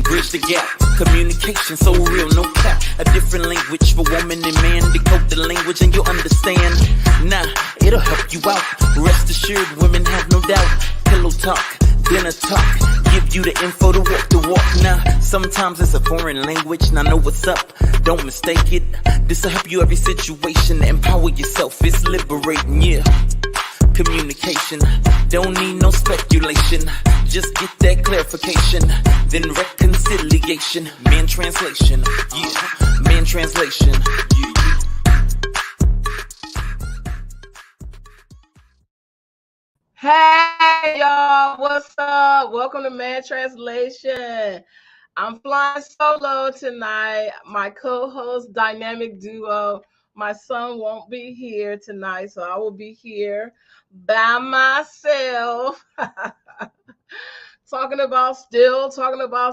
bridge the gap. Communication so real, no cap. A different language for woman and man. Decode the language and you'll understand. Nah, it'll help you out. Rest assured, women have no doubt. Pillow talk, dinner talk, give you the info to walk the walk. Now, sometimes it's a foreign language, now know what's up, don't mistake it. This'll help you every situation, empower yourself, it's liberating, yeah. Communication, don't need no speculation, just get that clarification, then reconciliation. Mantranslation, yeah, Mantranslation, yeah. Hey y'all, what's up? Welcome to Mantranslation. I'm flying solo tonight. My co-host dynamic duo, my son won't be here tonight, so I will be here by myself. talking about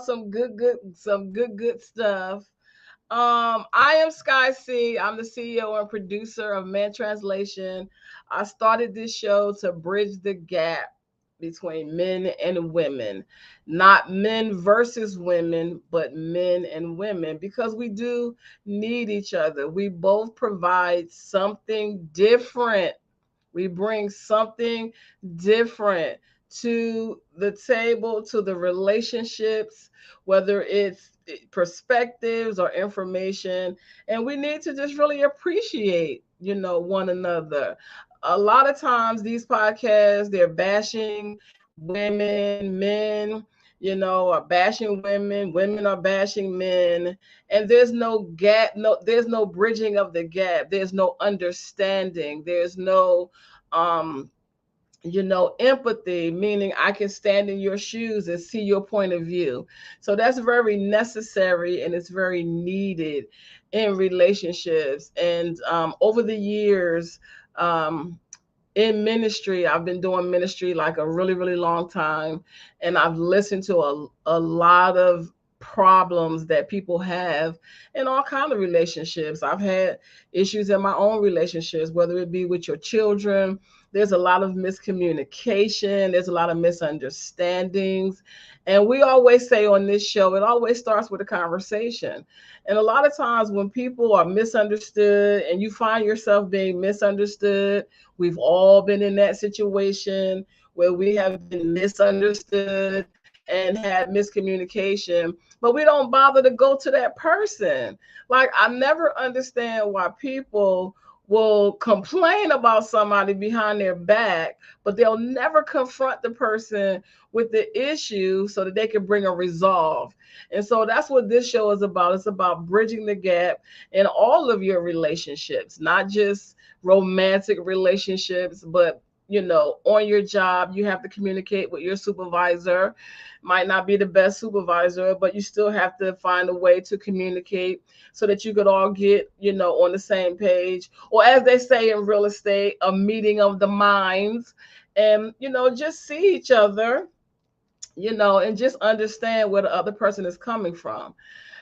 some good stuff. I am Sky C. I'm the CEO and producer of Mantranslation. I started this show to bridge the gap between men and women, not men versus women, but men and women, because we do need each other. We both provide something different. We bring something different to the table, to the relationships, whether it's perspectives or information. And we need to just really appreciate, one another. A lot of times these podcasts, they're bashing women, men, are bashing women are bashing men, and there's no gap, there's no bridging of the gap, there's no understanding, there's no empathy, meaning I can stand in your shoes and see your point of view. So that's very necessary and it's very needed in relationships. And over the years, in ministry, I've been doing ministry like a really, really long time. And I've listened to a lot of problems that people have in all kinds of relationships. I've had issues in my own relationships, whether it be with your children. There's a lot of miscommunication. There's a lot of misunderstandings. And we always say on this show, it always starts with a conversation. And a lot of times when people are misunderstood and you find yourself being misunderstood, we've all been in that situation where we have been misunderstood and had miscommunication, but we don't bother to go to that person. Like, I never understand why people will complain about somebody behind their back, but they'll never confront the person with the issue so that they can bring a resolve. And so that's what this show is about. It's about bridging the gap in all of your relationships, not just romantic relationships, but on your job, you have to communicate with your supervisor. Might not be the best supervisor, but you still have to find a way to communicate so that you could all get, on the same page. Or as they say in real estate, a meeting of the minds, and, just see each other, and just understand where the other person is coming from.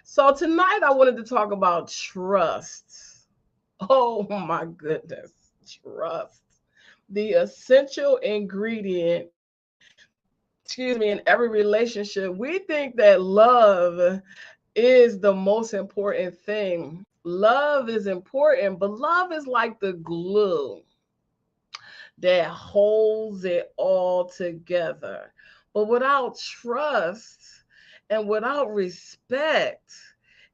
So tonight I wanted to talk about trust. Oh my goodness, trust. The essential ingredient, in every relationship. We think that love is the most important thing. Love is important, but love is like the glue that holds it all together. But without trust and without respect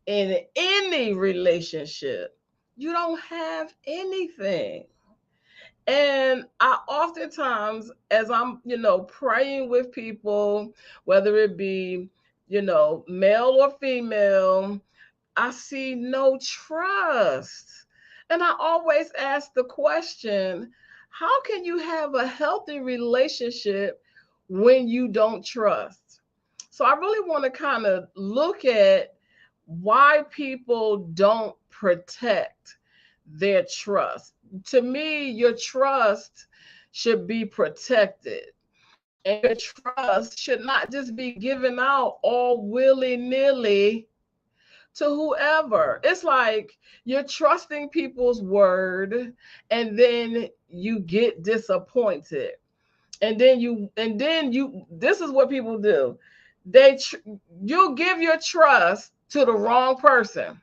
in any relationship, you don't have anything. And I oftentimes, as I'm, praying with people, whether it be, male or female, I see no trust. And I always ask the question, how can you have a healthy relationship when you don't trust? So I really want to kind of look at why people don't protect their trust. To me, your trust should be protected. And your trust should not just be given out all willy-nilly to whoever. It's like you're trusting people's word and then you get disappointed. And then you this is what people do. you'll give your trust to the wrong person.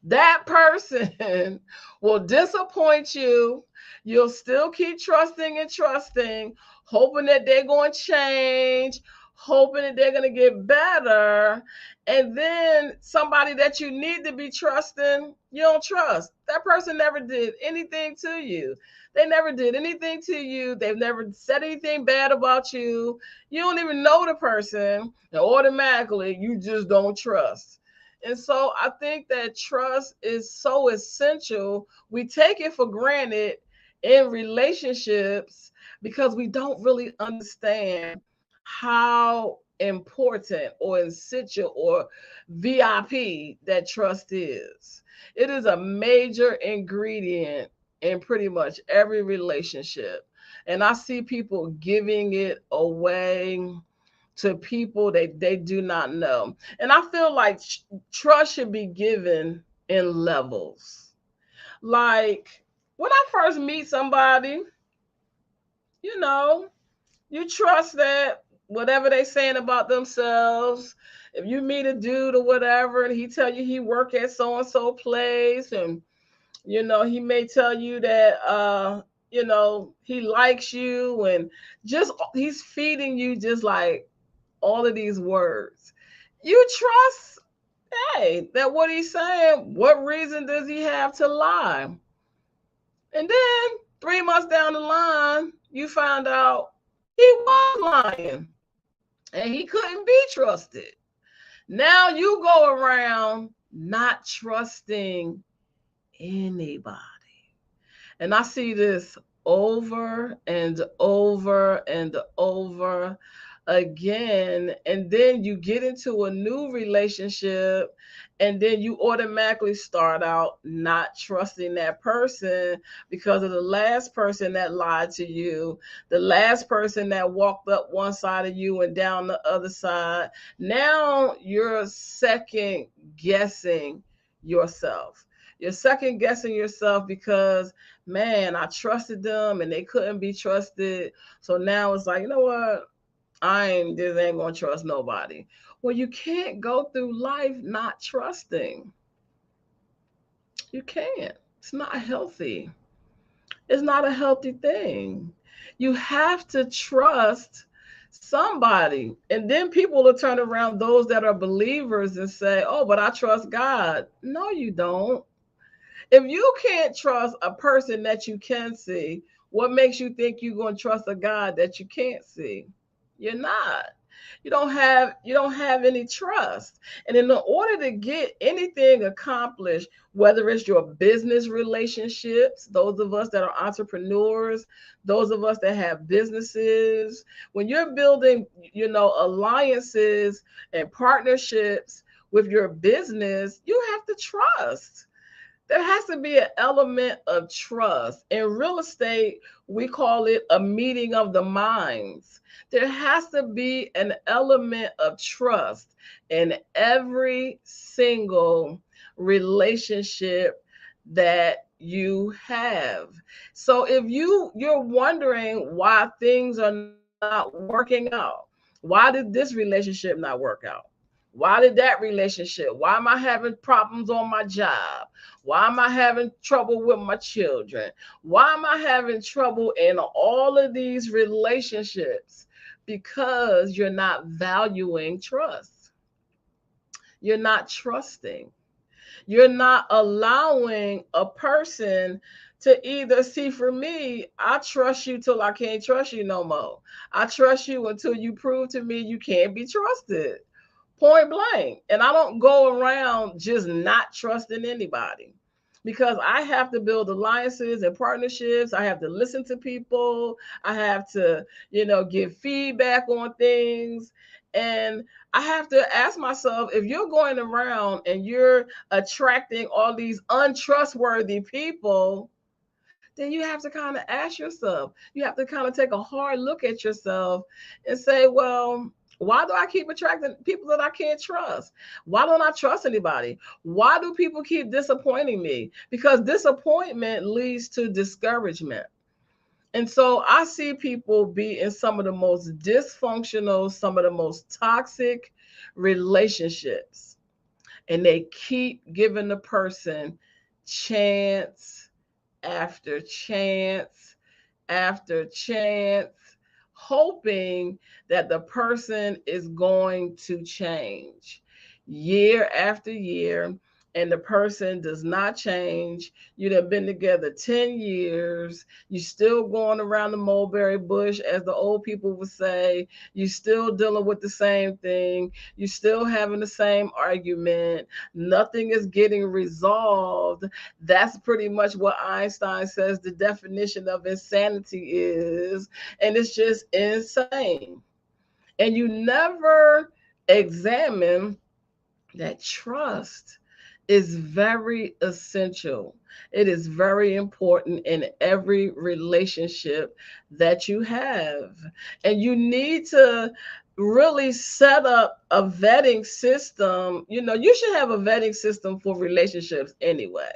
That person will disappoint you. You'll still keep trusting and trusting, hoping that they're going to change, hoping that they're going to get better. And then somebody that you need to be trusting, you don't trust. That person never did anything to you. They never did anything to you. They've never said anything bad about you. You don't even know the person. And automatically, you just don't trust. And so I think that trust is so essential. We take it for granted in relationships because we don't really understand how important or essential or VIP that trust is. It is a major ingredient in pretty much every relationship. And I see people giving it away to people they do not know. And I feel like trust should be given in levels. Like when I first meet somebody, you know, you trust that whatever they saying about themselves. If you meet a dude or whatever and he tell you he work at so and so place, and he may tell you that he likes you, and just he's feeding you just like all of these words. You trust, hey, that what he's saying, what reason does he have to lie? And then 3 months down the line, you find out he was lying and he couldn't be trusted. Now you go around not trusting anybody. And I see this over and over and over again. And then you get into a new relationship, and then you automatically start out not trusting that person because of the last person that lied to you, the last person that walked up one side of you and down the other side. Now you're second guessing yourself. You're second guessing yourself because, man, I trusted them and they couldn't be trusted. So now it's like, you know what? Just ain't gonna trust nobody. Well, you can't go through life not trusting. You can't. It's not healthy. It's not a healthy thing. You have to trust somebody. And then people will turn around, those that are believers, and say, oh, but I trust God. No, you don't. If you can't trust a person that you can see, what makes you think you're going to trust a God that you can't see? You're not. You don't have any trust. And in order to get anything accomplished, whether it's your business relationships, those of us that are entrepreneurs, those of us that have businesses, when you're building, alliances and partnerships with your business, you have to trust. There has to be an element of trust. In real estate, we call it a meeting of the minds. There has to be an element of trust in every single relationship that you have. So if you're wondering why things are not working out, why did this relationship not work out? Why did that relationship? Why am I having problems on my job? Why am I having trouble with my children? Why am I having trouble in all of these relationships? Because you're not valuing trust. You're not trusting. You're not allowing a person to either see, for me, I trust you till I can't trust you no more. I trust you until you prove to me you can't be trusted. Point blank. And I don't go around just not trusting anybody because I have to build alliances and partnerships. I have to listen to people. I have to, give feedback on things. And I have to ask myself, if you're going around and you're attracting all these untrustworthy people, then you have to kind of ask yourself, you have to kind of take a hard look at yourself and say, well, why do I keep attracting people that I can't trust? Why don't I trust anybody? Why do people keep disappointing me? Because disappointment leads to discouragement. And so I see people be in some of the most dysfunctional, some of the most toxic relationships, and they keep giving the person chance after chance after chance, hoping that the person is going to change year after year. And the person does not change. You'd have been together 10 years. You still going around the mulberry bush, as the old people would say. You still dealing with the same thing. You still having the same argument. Nothing is getting resolved. That's pretty much what Einstein says the definition of insanity is. And it's just insane. And you never examine that trust is very essential. It is very important in every relationship that you have. And you need to really set up a vetting system. You should have a vetting system for relationships anyway.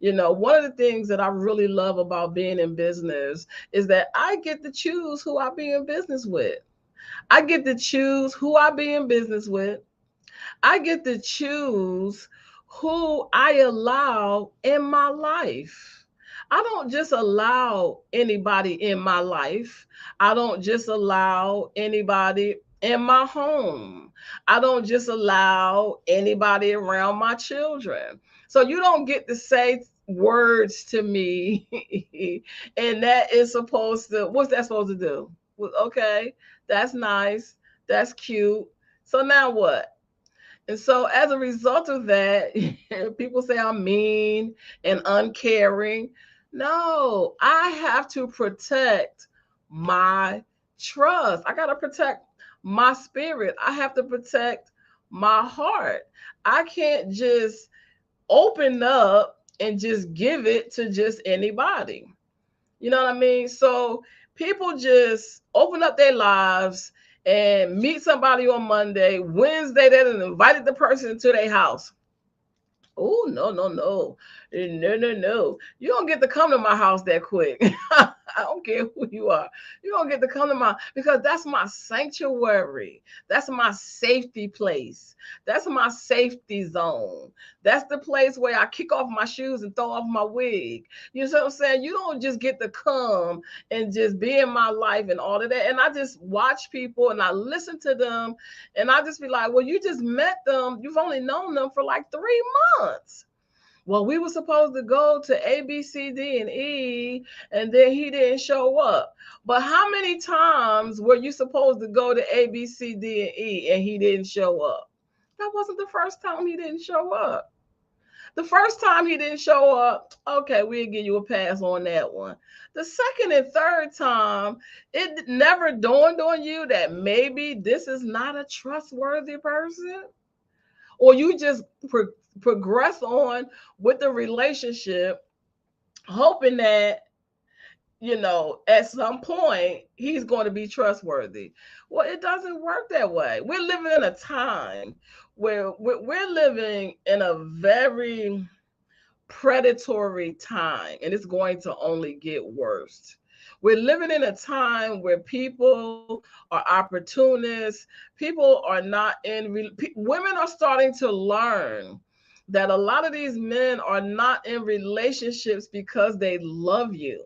One of the things that I really love about being in business is that I get to choose who I be in business with. I get to choose who I be in business with. I get to choose who I allow in my life. I don't just allow anybody in my life. I don't just allow anybody in my home. I don't just allow anybody around my children. So you don't get to say words to me and that is supposed to, what's that supposed to do? Well, okay, that's nice. That's cute. So now what? And so, as a result of that, people say I'm mean and uncaring. No, I have to protect my trust. I got to protect my spirit. I have to protect my heart. I can't just open up and just give it to just anybody. You know what I mean? So people just open up their lives and meet somebody on Monday. Wednesday, they done invited the person to their house. Oh, no, no, no. No, no, no. You don't get to come to my house that quick. I don't care who you are. You don't get to come to because that's my sanctuary. That's my safety place. That's my safety zone. That's the place where I kick off my shoes and throw off my wig. You know what I'm saying? You don't just get to come and just be in my life and all of that. And I just watch people and I listen to them and I just be like, well, you just met them. You've only known them for like 3 months. Well, we were supposed to go to A, B, C, D, and E, and then he didn't show up. But how many times were you supposed to go to A, B, C, D, and E, and he didn't show up? That wasn't the first time he didn't show up. The first time he didn't show up, okay, we'll give you a pass on that one. The second and third time, it never dawned on you that maybe this is not a trustworthy person, or you just progress on with the relationship, hoping that at some point he's going to be trustworthy. Well, it doesn't work that way. We're living in a time where we're living in a very predatory time, and it's going to only get worse. We're living in a time where people are opportunists. People are not women are starting to learn that a lot of these men are not in relationships because they love you.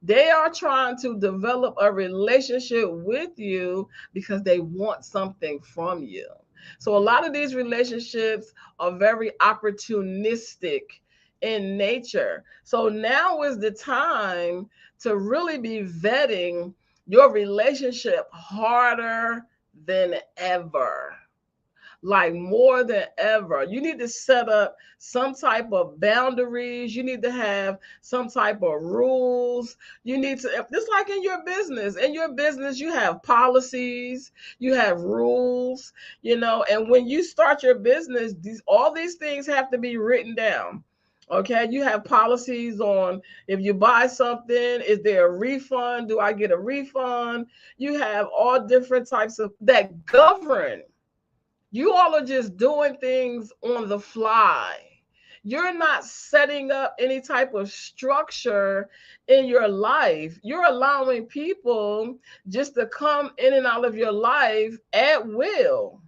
They are trying to develop a relationship with you because they want something from you. So a lot of these relationships are very opportunistic in nature. So now is the time to really be vetting your relationship harder than ever. Like more than ever. You need to set up some type of boundaries. You need to have some type of rules. You need to, just like in your business. In your business, you have policies, you have rules, and when you start your business, all these things have to be written down. Okay, you have policies on if you buy something, is there a refund? Do I get a refund? You have all different types of that govern. You all are just doing things on the fly. You're not setting up any type of structure in your life. You're allowing people just to come in and out of your life at will.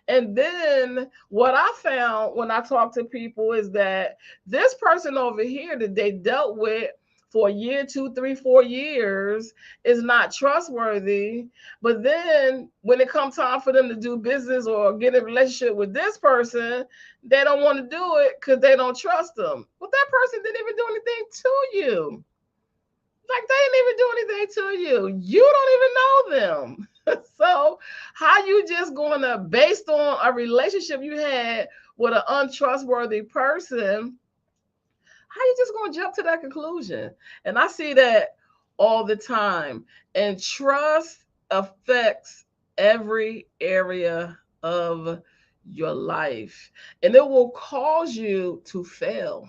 And then what I found when I talk to people is that this person over here that they dealt with for a year, 2, 3, 4 years is not trustworthy. But then when it comes time for them to do business or get a relationship with this person, they don't want to do it because they don't trust them. But that person didn't even do anything to you. Like, they didn't even do anything to you. You don't even know them. So how you just going to, based on a relationship you had with an untrustworthy person, how you just going to jump to that conclusion? And I see that all the time. And trust affects every area of your life, and it will cause you to fail.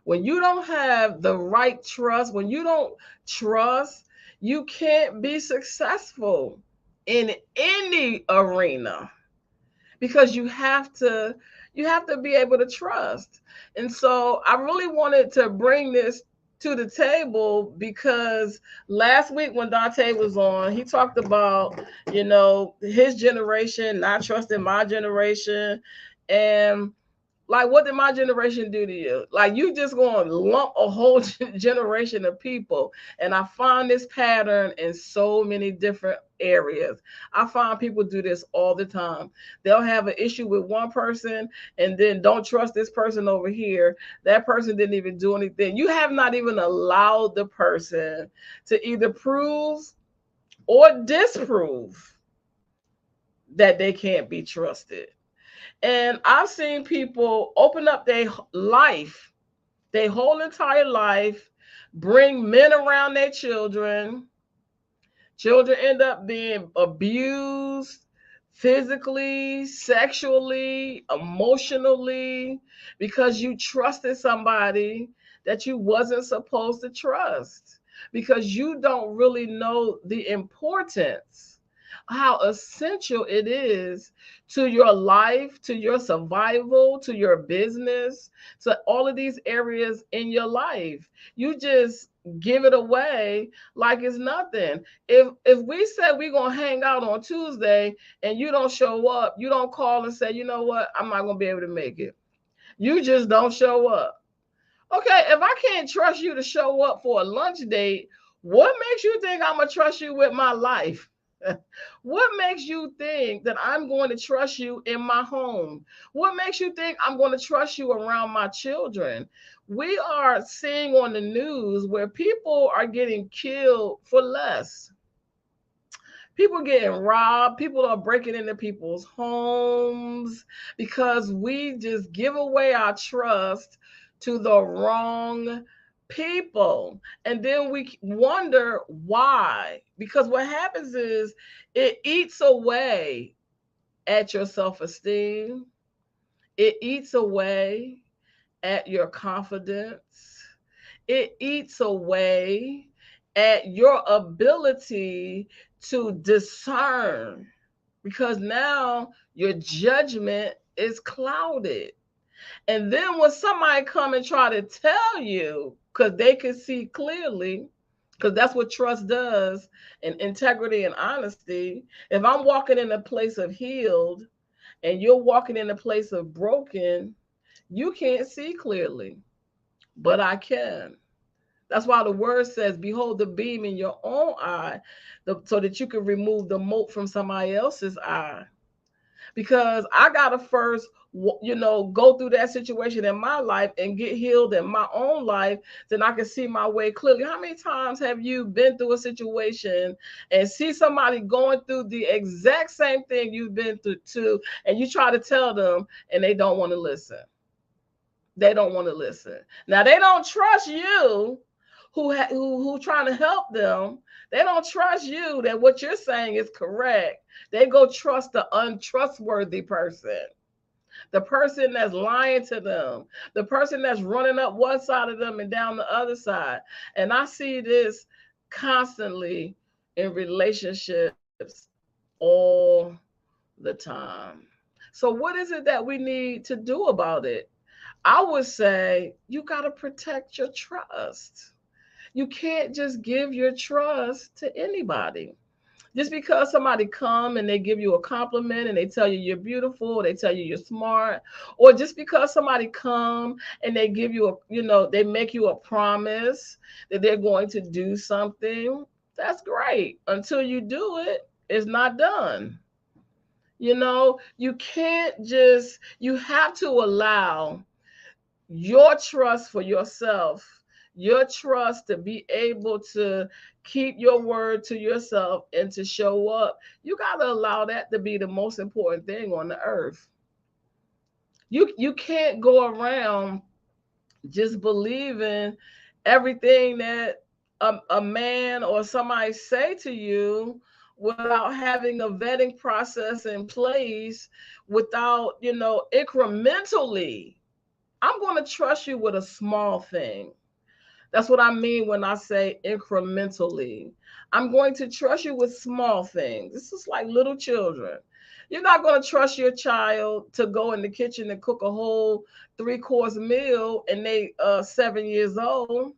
When you don't have the right trust, when you don't trust, you can't be successful in any arena, because you have to be able to trust. And so I really wanted to bring this to the table because last week when Dante was on, he talked about, his generation not trusting my generation. And like, what did my generation do to you? Like, you just going to lump a whole generation of people. And I find this pattern in so many different areas. I find people do this all the time. They'll have an issue with one person and then don't trust this person over here. That person didn't even do anything. You have not even allowed the person to either prove or disprove that they can't be trusted. And I've seen people open up their life, their whole entire life, bring men around their children. Children end up being abused physically, sexually, emotionally, because you trusted somebody that you wasn't supposed to trust, because you don't really know the importance, how essential it is to your life, to your survival, to your business, to all of these areas in your life. You just give it away like it's nothing. If we said we're gonna hang out on Tuesday and you don't show up, you don't call and say, you know what, I'm not gonna be able to make it. You just don't show up. Okay, if I can't trust you to show up for a lunch date, what makes you think I'm gonna trust you with my life? What makes you think that I'm going to trust you in my home? What makes you think I'm going to trust you around my children? We are seeing on the news where people are getting killed for less. People getting robbed. People are breaking into people's homes because we just give away our trust to the wrong people. And then we wonder why. Because what happens is it eats away at your self esteem, it eats away at your confidence, it eats away at your ability to discern, because now your judgment is clouded. And then when somebody come and try to tell you, because they can see clearly, because that's what trust does, and integrity and honesty. If I'm walking in a place of healed and you're walking in a place of broken, you can't see clearly, but I can. That's why the word says, behold the beam in your own eye, so that you can remove the mote from somebody else's eye. Because I got to first, go through that situation in my life and get healed in my own life, then I can see my way clearly. How many times have you been through a situation and see somebody going through the exact same thing you've been through too, and you try to tell them and they don't want to listen? They don't want to listen. Now, they don't trust you who trying to help them. They don't trust you that what you're saying is correct. They go trust the untrustworthy person, the person that's lying to them, the person that's running up one side of them and down the other side. And I see this constantly in relationships all the time. So what is it that we need to do about it? I would say you got to protect your trust. You can't just give your trust to anybody. Just because somebody come and they give you a compliment and they tell you you're beautiful, they tell you you're smart, or just because somebody come and they give you they make you a promise that they're going to do something, that's great. Until you do it, it's not done. You can't just, you have to allow your trust for yourself, your trust to be able to keep your word to yourself and to show up. You got to allow that to be the most important thing on the earth. You can't go around just believing everything that a man or somebody say to you without having a vetting process in place, without incrementally. I'm going to trust you with a small thing. That's what I mean when I say incrementally. I'm going to trust you with small things. This is like little children. You're not going to trust your child to go in the kitchen and cook a whole 3-course meal and they 7 years old.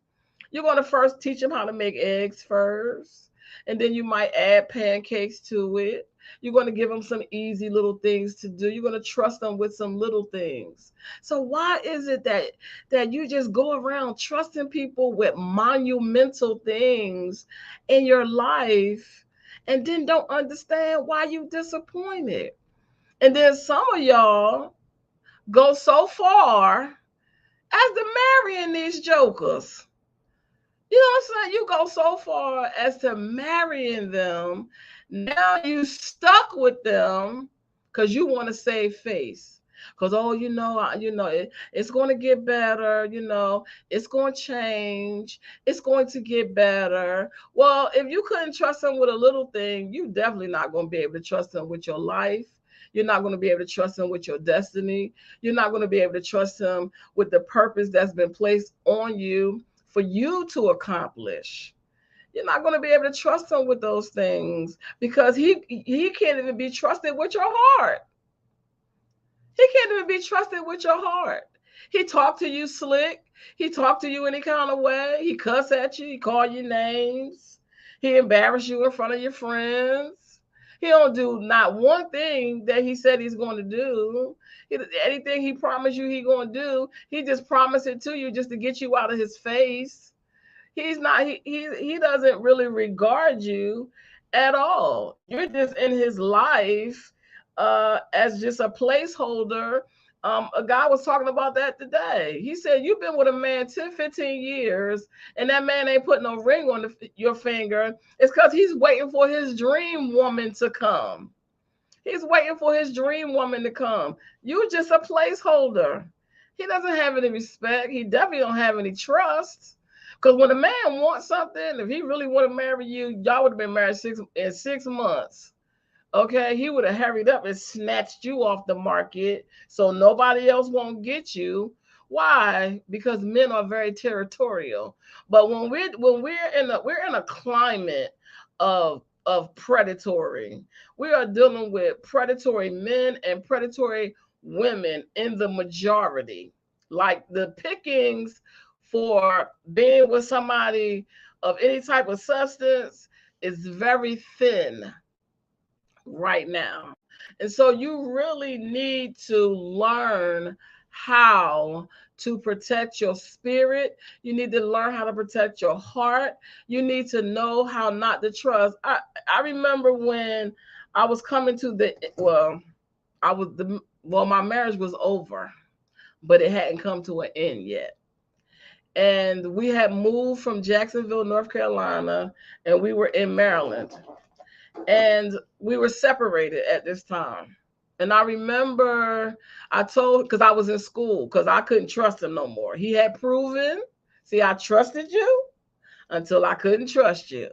You're going to first teach them how to make eggs first, and then you might add pancakes to it. You're going to give them some easy little things to do. You're going to trust them with some little things. So why is it that you just go around trusting people with monumental things in your life and then don't understand why you disappointed? And then some of y'all go so far as to marrying these jokers. You know what I'm saying? You go so far as to marrying them. Now you stuck with them because you want to save face. Because, oh, it's going to get better. It's going to change. It's going to get better. Well, if you couldn't trust them with a little thing, you definitely not going to be able to trust them with your life. You're not going to be able to trust them with your destiny. You're not going to be able to trust them with the purpose that's been placed on you for you to accomplish. You're not going to be able to trust him with those things because he can't even be trusted with your heart. He can't even be trusted with your heart. He talked to you slick. He talked to you any kind of way. He cuss at you. He call you names. He embarrass you in front of your friends. He don't do not one thing that he said he's going to do. Anything he promised you he going to do, he just promised it to you just to get you out of his face. He's not. He doesn't really regard you at all. You're just in his life as just a placeholder. A guy was talking about that today. He said, you've been with a man 10, 15 years, and that man ain't put no ring on your finger. It's because he's waiting for his dream woman to come. He's waiting for his dream woman to come. You're just a placeholder. He doesn't have any respect. He definitely don't have any trust. Because when a man wants something, if he really want to marry you, y'all would have been married in 6 months. Okay, he would have hurried up and snatched you off the market so nobody else won't get you. Why? Because men are very territorial. But when we're in a climate of predatory, we are dealing with predatory men and predatory women in the majority. Like the pickings for being with somebody of any type of substance is very thin right now. And so you really need to learn how to protect your spirit. You need to learn how to protect your heart. You need to know how not to trust. I remember when I was coming to my marriage was over, but it hadn't come to an end yet. And we had moved from Jacksonville, North Carolina, and we were in Maryland. And we were separated at this time. And I remember because I was in school, because I couldn't trust him no more. He had proven, see, I trusted you until I couldn't trust you.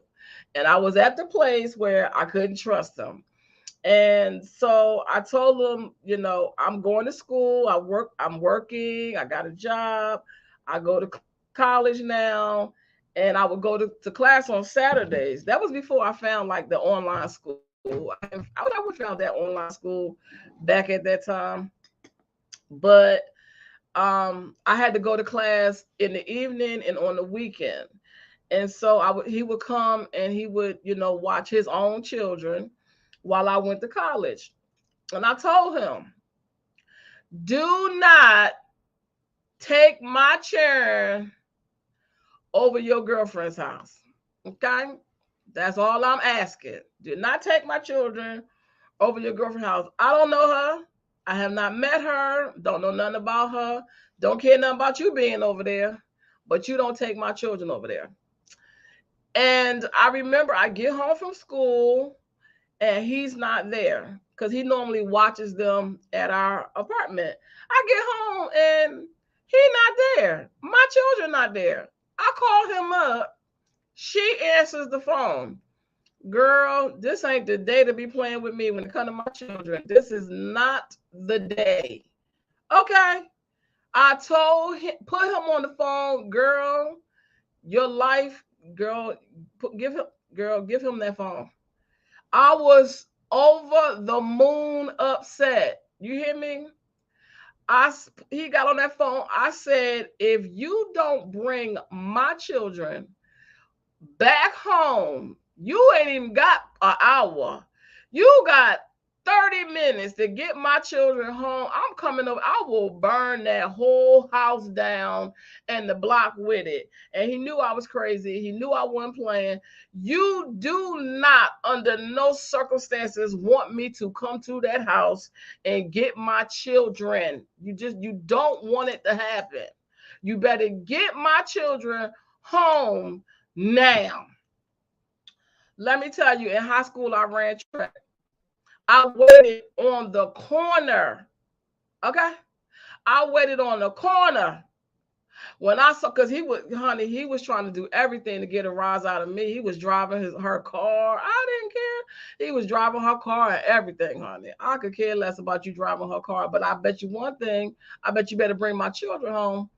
And I was at the place where I couldn't trust him. And so I told him, I'm going to school. I'm working. I got a job. I go to college now. And I would go to class on Saturdays. That was before I found like the online school. I never found that online school back at that time. But I had to go to class in the evening and on the weekend. And so he would come and he would, watch his own children while I went to college. And I told him, do not take my children over your girlfriend's house. Okay? That's all I'm asking. Do not take my children over your girlfriend's house. I don't know her. I have not met her. Don't know nothing about her. Don't care nothing about you being over there. But you don't take my children over there. And I remember I get home from school and he's not there because he normally watches them at our apartment. I get home and he's not there. My children not there. I call him up. She answers the phone. Girl, this ain't the day to be playing with me when it comes to my children. This is not the day. Okay. I told him, put him on the phone, girl. Your life, girl, give him that phone. I was over the moon upset. You hear me? He got on that phone. I said, if you don't bring my children back home, you ain't even got an hour. You got 30 minutes to get my children home. I'm coming over. I will burn that whole house down and the block with it. And he knew I was crazy. He knew I wasn't playing. You do not, under no circumstances, want me to come to that house and get my children. You don't want it to happen. You better get my children home now. Let me tell you, in high school, I ran track. I waited on the corner. Okay? I waited on the corner. When I saw, because he was trying to do everything to get a rise out of me. He was driving her car. I didn't care. He was driving her car and everything, honey. I could care less about you driving her car. But I bet you one thing. I bet you better bring my children home.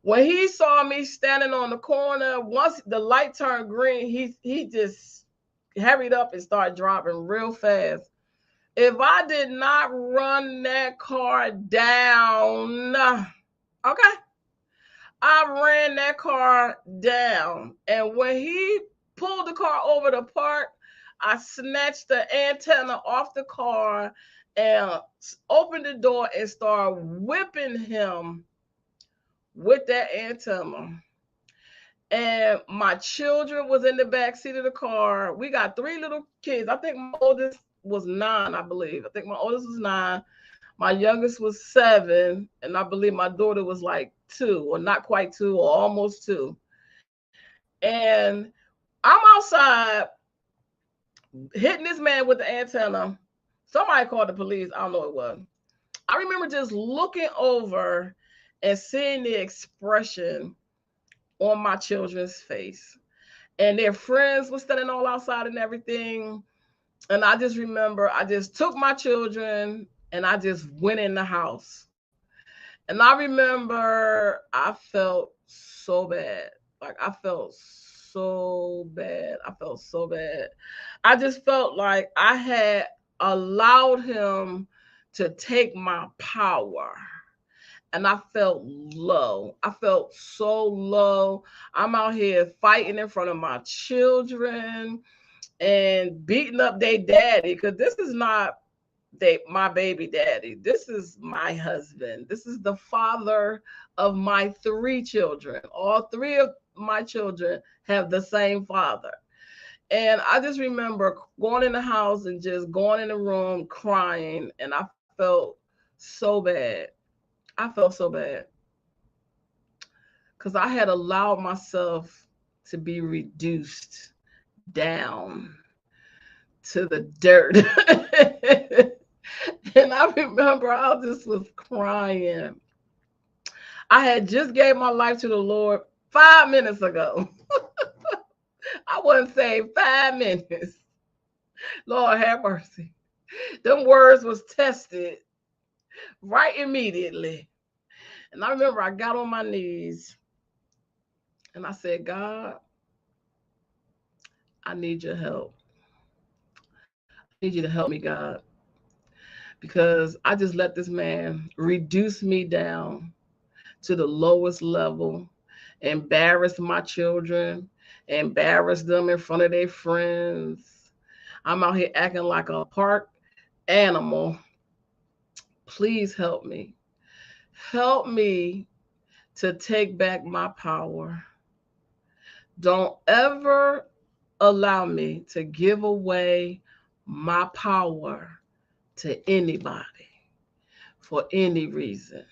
When he saw me standing on the corner, once the light turned green, he just hurried up and started driving real fast. If I did not run that car down, okay, I ran that car down. And when he pulled the car over the park, I snatched the antenna off the car and opened the door and started whipping him with that antenna. And my children was in the back seat of the car. We got 3 little kids. I think my oldest was 9, I believe. I think my oldest was 9. My youngest was 7. And I believe my daughter was like 2, or not quite 2, or almost 2. And I'm outside hitting this man with the antenna. Somebody called the police. I don't know what it was. I remember just looking over and seeing the expression on my children's face. And their friends were standing all outside and everything. And I just remember I just took my children and I just went in the house. And I remember I felt so bad. Like I felt so bad. I felt so bad. I just felt like I had allowed him to take my power. And I felt low. I felt so low. I'm out here fighting in front of my children and beating up their daddy, because this is not my baby daddy. This is my husband. This is the father of my 3 children. All 3 of my children have the same father. And I just remember going in the house and just going in the room crying. And I felt so bad. I felt so bad because I had allowed myself to be reduced down to the dirt. And I remember I just was crying. I had just gave my life to the Lord 5 minutes ago. I wasn't saved 5 minutes. Lord have mercy. Them words was tested right immediately. And I remember I got on my knees and I said, God, I need your help. I need you to help me, God, because I just let this man reduce me down to the lowest level, embarrass my children, embarrass them in front of their friends. I'm out here acting like a park animal. Please help me. Help me to take back my power. Don't ever allow me to give away my power to anybody for any reason.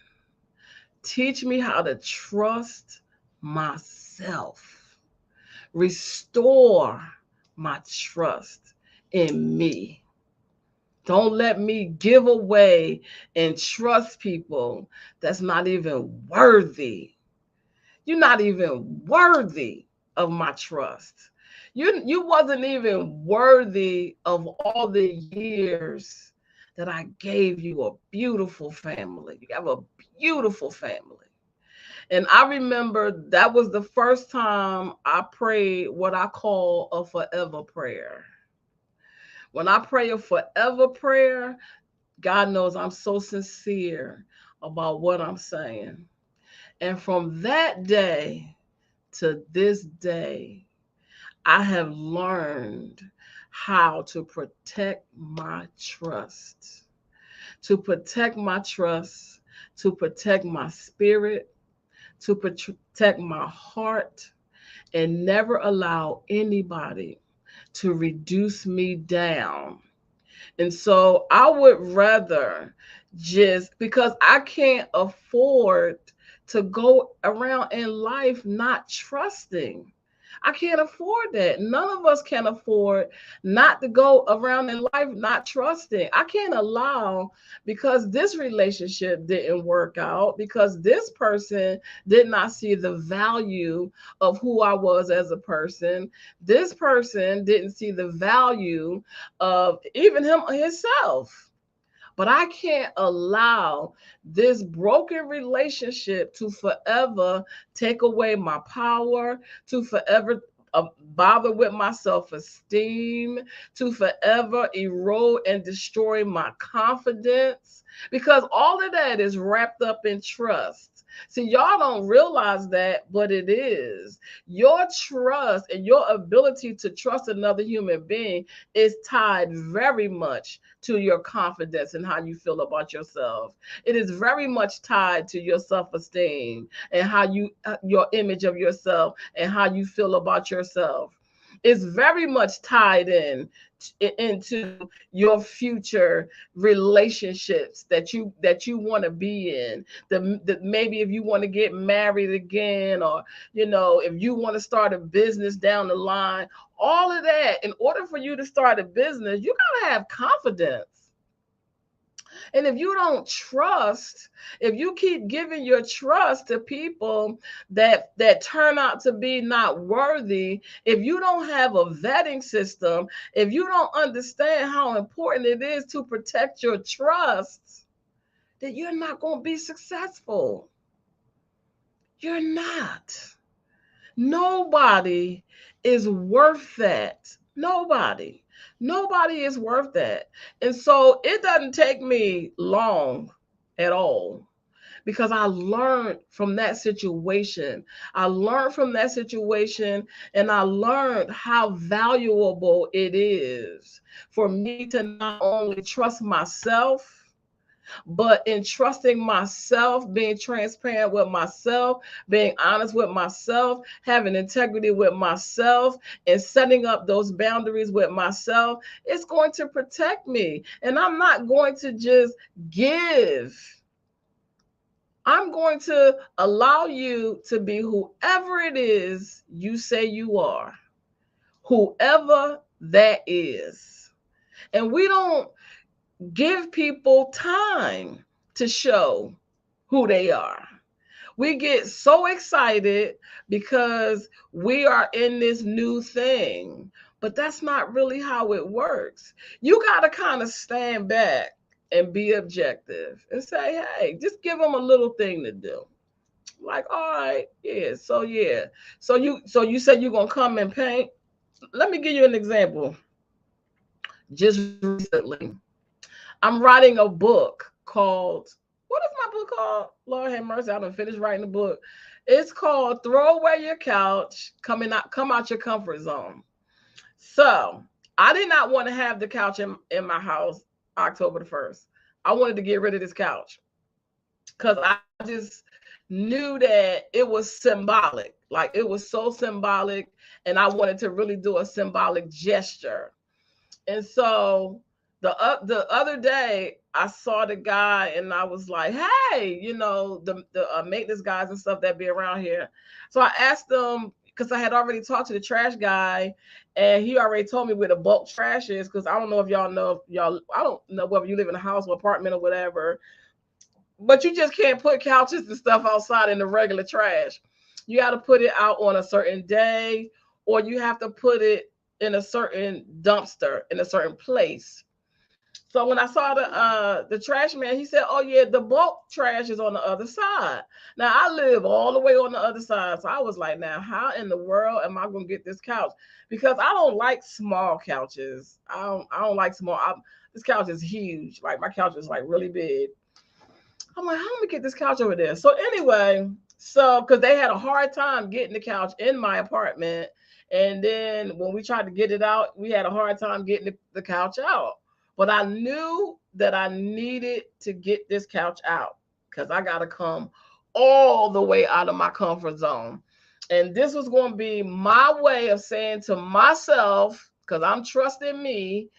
Teach me how to trust myself. Restore my trust in me. Don't let me give away and trust people that's not even worthy. You're not even worthy of my trust. You wasn't even worthy of all the years that I gave you a beautiful family. You have a beautiful family. And I remember that was the first time I prayed what I call a forever prayer. When I pray a forever prayer, God knows I'm so sincere about what I'm saying. And from that day to this day, I have learned how to protect my trust, to protect my trust, to protect my spirit, to protect my heart, and never allow anybody to reduce me down. And so I would rather just, because I can't afford to go around in life not trusting. I can't afford that. None of us can afford not to go around in life not trusting. I can't allow, because this relationship didn't work out, because this person did not see the value of who I was as a person. This person didn't see the value of even himself. But I can't allow this broken relationship to forever take away my power, to forever bother with my self esteem, to forever erode and destroy my confidence, because all of that is wrapped up in trust. See, y'all don't realize that, but it is. Your trust and your ability to trust another human being is tied very much to your confidence and how you feel about yourself. It is very much tied to your self-esteem and how your image of yourself and how you feel about yourself. It's very much tied into your future relationships that you want to be in. The maybe if you want to get married again, or if you want to start a business down the line, all of that. In order for you to start a business, you got to have confidence. And if you don't trust, if you keep giving your trust to people that turn out to be not worthy, if you don't have a vetting system, if you don't understand how important it is to protect your trust, then you're not going to be successful. You're not. Nobody is worth that. Nobody. Nobody is worth that. And so it doesn't take me long at all, because I learned from that situation. I learned from that situation, and I learned how valuable it is for me to not only trust myself, but in trusting myself, being transparent with myself, being honest with myself, having integrity with myself, and setting up those boundaries with myself, it's going to protect me. And I'm not going to just give. I'm going to allow you to be whoever it is you say you are, whoever that is. And we don't give people time to show who they are. We get so excited because we are in this new thing, but that's not really how it works. You got to kind of stand back and be objective and say, hey, just give them a little thing to do. Like, all right, yeah. So you said you're gonna come and paint. Let me give you an example. Just recently, I'm writing a book called, what is my book called? Lord have mercy, I done finished writing the book. It's called Throw Away Your Couch, Come Out Your Comfort Zone. So I did not want to have the couch in my house October the 1st. I wanted to get rid of this couch because I just knew that it was symbolic. Like, it was so symbolic, and I wanted to really do a symbolic gesture. And so the other day I saw the guy and I was like, hey, the maintenance guys and stuff that be around here. So I asked them, because I had already talked to the trash guy, and he already told me where the bulk trash is. Because I don't know if y'all know, I don't know whether you live in a house or apartment or whatever, but you just can't put couches and stuff outside in the regular trash. You got to put it out on a certain day, or you have to put it in a certain dumpster in a certain place. So when I saw the trash man, he said, oh yeah, the bulk trash is on the other side. Now I live all the way on the other side. So I was like, now how in the world am I going to get this couch? Because I don't like small couches. I don't like small. This couch is huge. Like, my couch is like really big. I'm like, how am I going to get this couch over there? So anyway, because they had a hard time getting the couch in my apartment. And then when we tried to get it out, we had a hard time getting the couch out. But I knew that I needed to get this couch out because I got to come all the way out of my comfort zone. And this was going to be my way of saying to myself, because I'm trusting me,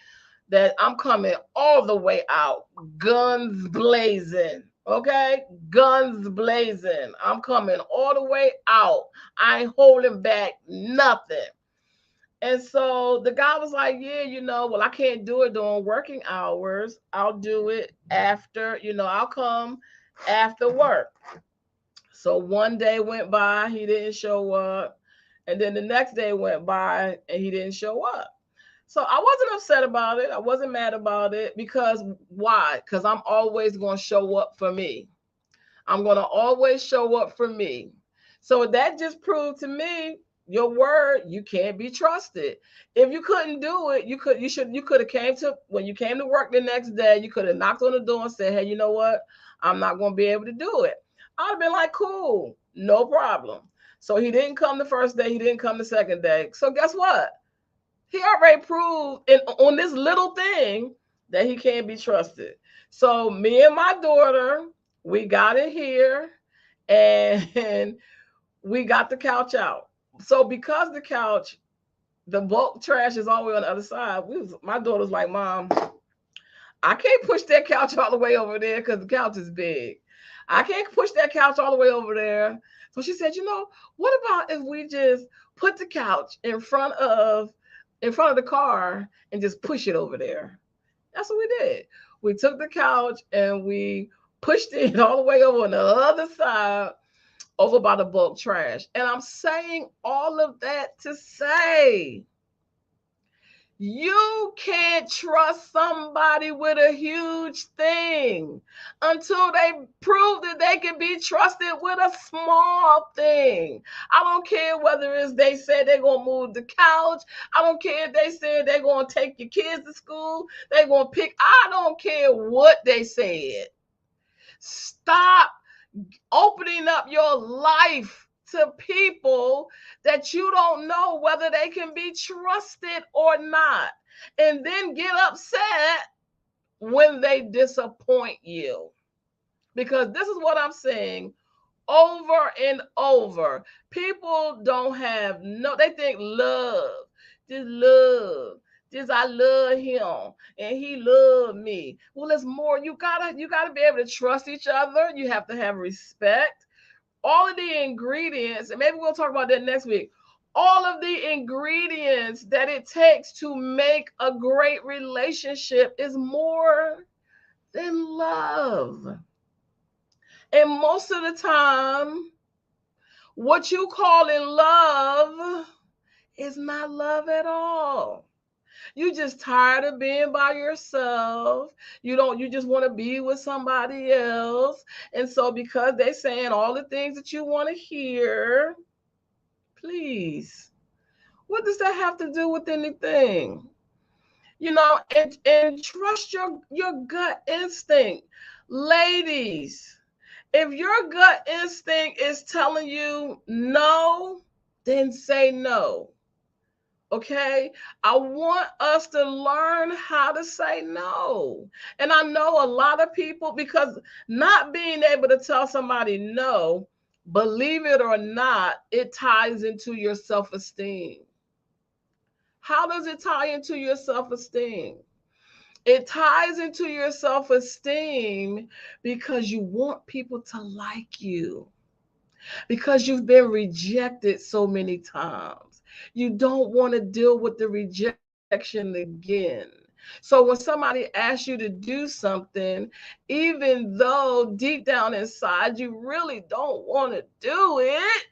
that I'm coming all the way out, guns blazing. Okay, guns blazing. I'm coming all the way out. I ain't holding back nothing. And so the guy was like, yeah, well, I can't do it during working hours. I'll do it after, I'll come after work. So one day went by, he didn't show up. And then the next day went by and he didn't show up. So I wasn't upset about it. I wasn't mad about it. Because why? Because I'm always going to show up for me. I'm going to always show up for me. So that just proved to me, your word, you can't be trusted. If you couldn't do it, you could have came to, when you came to work the next day, you could have knocked on the door and said, hey, you know what? I'm not going to be able to do it. I'd have been like, cool, no problem. So he didn't come the first day. He didn't come the second day. So guess what? He already proved on this little thing that he can't be trusted. So me and my daughter, we got it here and we got the couch out. So because the bulk trash is all the way on the other side, my daughter's like, Mom, I can't push that couch all the way over there because the couch is big. I can't push that couch all the way over there. So she said, what about if we just put the couch in front of the car and just push it over there? That's what we did. We took the couch and we pushed it all the way over on the other side, over by the bulk trash. And I'm saying all of that to say, you can't trust somebody with a huge thing until they prove that they can be trusted with a small thing. I don't care whether it's they said they're going to move the couch. I don't care if they said they're going to take your kids to school. They're going to pick. I don't care what they said. Stop opening up your life to people that you don't know whether they can be trusted or not, and then get upset when they disappoint you. Because this is what I'm saying over and over. People don't have they think love, just I love him and he loved me. Well, it's more. You gotta be able to trust each other. You have to have respect. All of the ingredients, and maybe we'll talk about that next week. All of the ingredients that it takes to make a great relationship is more than love. And most of the time, what you call in love is not love at all. You just tired of being by yourself. You just want to be with somebody else. And so because they're saying all the things that you want to hear, please, what does that have to do with anything? And trust your gut instinct. Ladies, If your gut instinct is telling you no, then say no. Okay, I want us to learn how to say no. And I know a lot of people, because not being able to tell somebody no, believe it or not, it ties into your self esteem. How does it tie into your self esteem? It ties into your self esteem because you want people to like you, because you've been rejected so many times. You don't want to deal with the rejection again. So when somebody asks you to do something, even though deep down inside you really don't want to do it,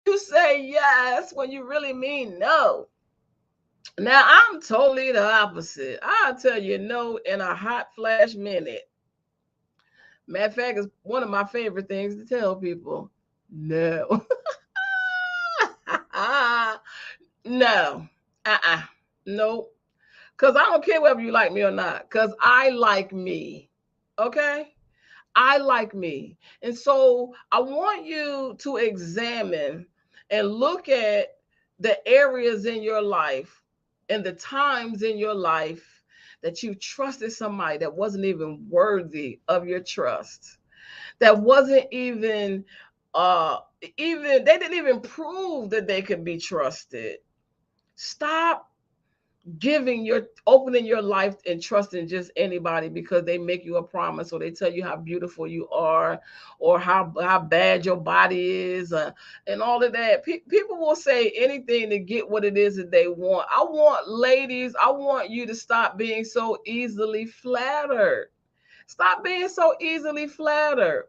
you say yes when you really mean no. Now I'm totally the opposite. I'll tell you no in a hot flash minute. Matter of fact, it's one of my favorite things to tell people. No. No. Uh-uh. Nope. Because I don't care whether you like me or not. Because I like me. Okay? I like me. And so I want you to examine and look at the areas in your life and the times in your life that you trusted somebody that wasn't even worthy of your trust, that wasn't uh even they didn't even prove that they could be trusted. Stop giving your opening your life and trusting just anybody because they make you a promise, or they tell you how beautiful you are, or how bad your body is, and all of that. People will say anything to get what it is that they want. I want, ladies, I want you to stop being so easily flattered. Stop being so easily flattered.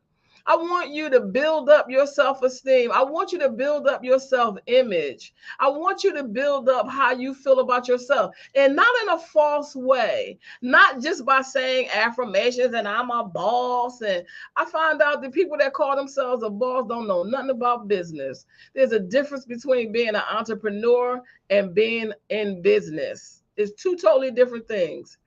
I want you to build up your self esteem. I want you to build up your self image. I want you to build up how you feel about yourself, and not in a false way, not just by saying affirmations and I'm a boss. And I find out that people that call themselves a boss don't know nothing about business. There's a difference between being an entrepreneur and being in business. It's two totally different things.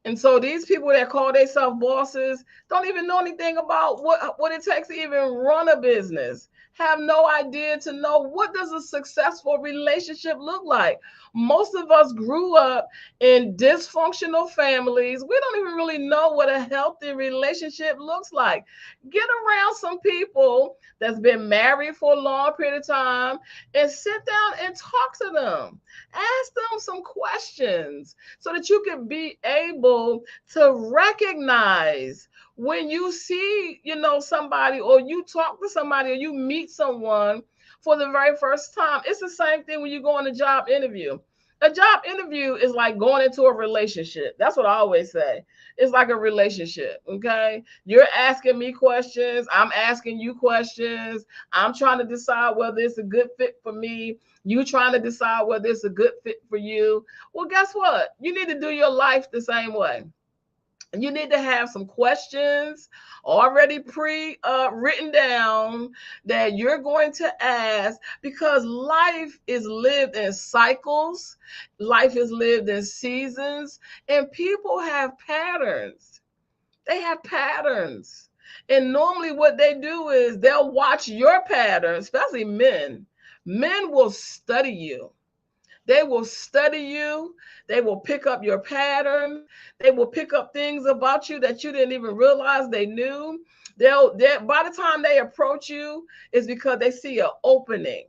And so these people that call themselves bosses don't even know anything about what it takes to even run a business. Have no idea to know what does a successful relationship look like. Most of us grew up in dysfunctional families. We don't even really know what a healthy relationship looks like. Get around some people that's been married for a long period of time and sit down and talk to them. Ask them some questions so that you can be able to recognize when you see, somebody, or you talk to somebody, or you meet someone for the very first time. It's the same thing when you go on a job interview. A job interview is like going into a relationship. That's what I always say. It's like a relationship. Okay. You're asking me questions. I'm asking you questions. I'm trying to decide whether it's a good fit for me. You trying to decide whether it's a good fit for you. Well, guess what? You need to do your life the same way. You need to have some questions already pre written down that you're going to ask, because life is lived in cycles, life is lived in seasons, and people have patterns. They have patterns. And normally what they do is they'll watch your patterns, especially men. Men will study you. They will study you. They will pick up your patterns. They will pick up things about you that you didn't even realize they knew. By the time they approach you, it's because they see an opening.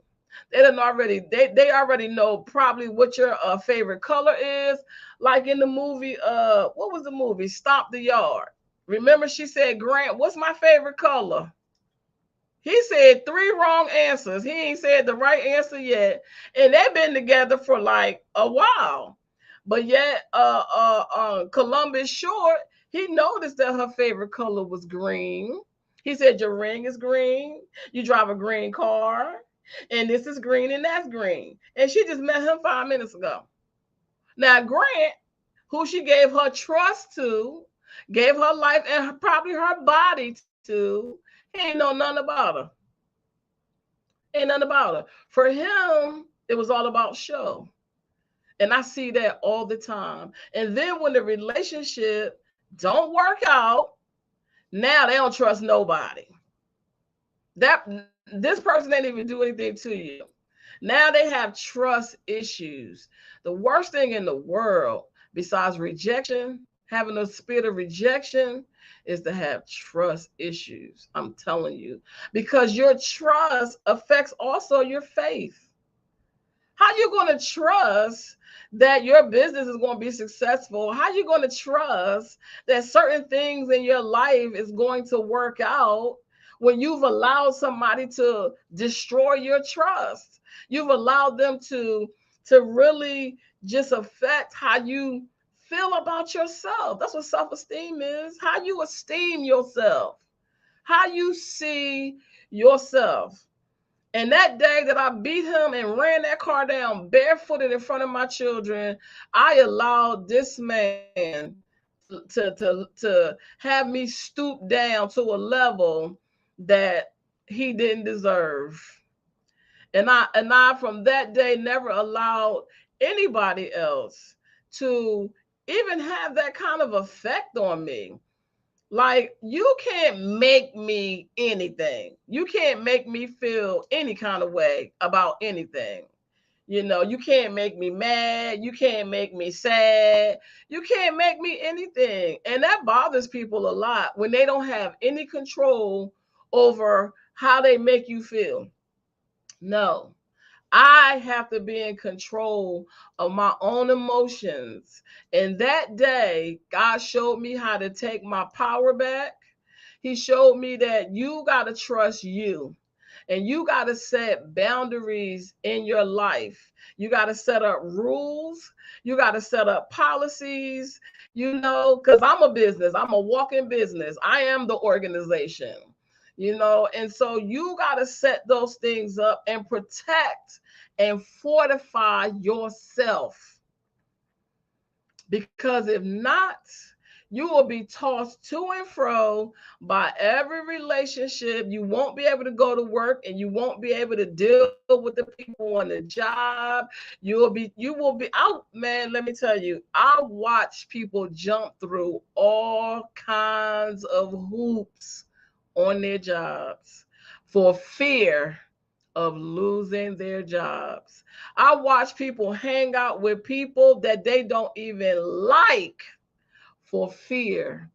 They already know probably what your favorite color is. Like in the movie, what was the movie? Stomp the Yard. Remember, she said, Grant, what's my favorite color? He said three wrong answers. He ain't said the right answer yet. And they've been together for like a while. But yet, Columbus Short, he noticed that her favorite color was green. He said, your ring is green. You drive a green car. And this is green and that's green. And she just met him 5 minutes ago. Now, Grant, who she gave her trust to, gave her life and probably her body to, he ain't know nothing about her. Ain't nothing about her. For him, it was all about show. And I see that all the time. And then when the relationship don't work out, Now they don't trust nobody. That this person didn't even do anything to you. Now they have trust issues. The worst thing in the world, besides rejection, having a spirit of rejection, is to have trust issues. I'm telling you, because your trust affects also your faith. How you going to trust that your business is going to be successful? How you going to trust that certain things in your life is going to work out when you've allowed somebody to destroy your trust? You've allowed them to really just affect how you feel about yourself. That's what self-esteem is. How you esteem yourself. How you see yourself. And that day that I beat him and ran that car down barefooted in front of my children, I allowed this man to have me stoop down to a level that he didn't deserve. And I from that day never allowed anybody else to even have that kind of effect on me. Like, you can't make me anything. You can't make me feel any kind of way about anything. You can't make me mad. You can't make me sad. You can't make me anything. And that bothers people a lot when they don't have any control over how they make you feel. No. I have to be in control of my own emotions. And that day, God showed me how to take my power back. He showed me that you got to trust you. And you got to set boundaries in your life. You got to set up rules. You got to set up policies, because I'm a business. I'm a walking business. I am the organization, and so you got to set those things up and protect and fortify yourself. Because if not, you will be tossed to and fro by every relationship. You won't be able to go to work, and you won't be able to deal with the people on the job. You will be out, man. Let me tell you, I watch people jump through all kinds of hoops on their jobs for fear of losing their jobs. I watch people hang out with people that they don't even like for fear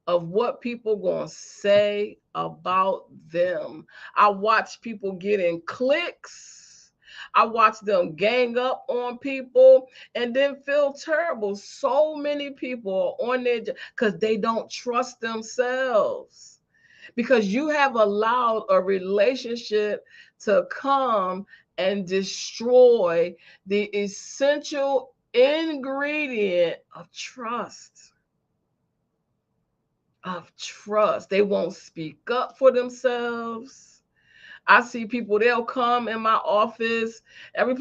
of what people going to say about them. I watch people get in cliques. I watch them gang up on people and then feel terrible. So many people are on their because they don't trust themselves, because you have allowed a relationship to come and destroy the essential ingredient of trust. They won't speak up for themselves. I see people, they'll come in my office. Every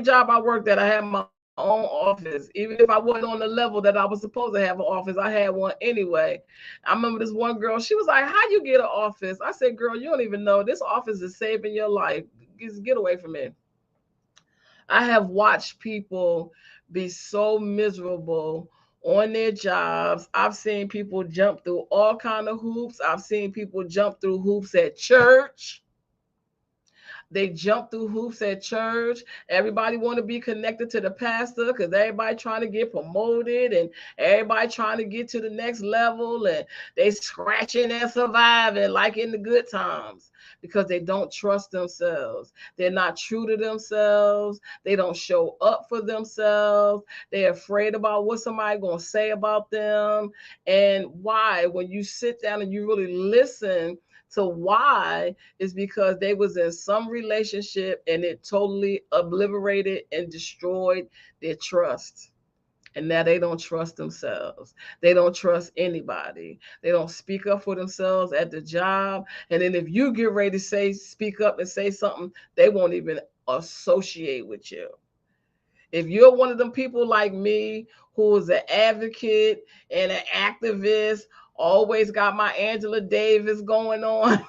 job I worked at, I had my own office. Even if I wasn't on the level that I was supposed to have an office, I had one anyway. I remember this one girl, she was like, "How you get an office?" I said, "Girl, you don't even know. This office is saving your life. Just get away from it." I have watched people be so miserable on their jobs. I've seen people jump through all kind of hoops. I've seen people jump through hoops at church. They jump through hoops at church. Everybody want to be connected to the pastor because everybody trying to get promoted and everybody trying to get to the next level, and they scratching and surviving like in the good times because they don't trust themselves. They're not true to themselves. They don't show up for themselves. They're afraid about what somebody going to say about them. And why? When you sit down and you really listen to why, is because they was in some relationship and it totally obliterated and destroyed their trust. And now they don't trust themselves. They don't trust anybody. They don't speak up for themselves at the job. And then if you get ready to speak up and say something, they won't even associate with you. If you're one of them people like me who is an advocate and an activist, always got my Angela Davis going on.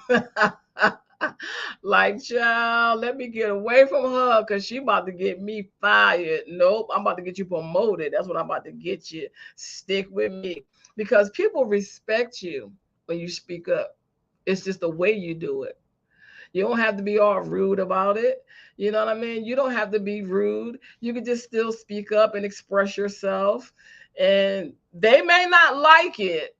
Like, child, let me get away from her because she about to get me fired. Nope, I'm about to get you promoted. That's what I'm about to get you. Stick with me. Because people respect you. when you speak up. It's just the way you do it. You don't have to be all rude about it. You know what I mean? You don't have to be rude. You can just still speak up and express yourself. And they may not like it,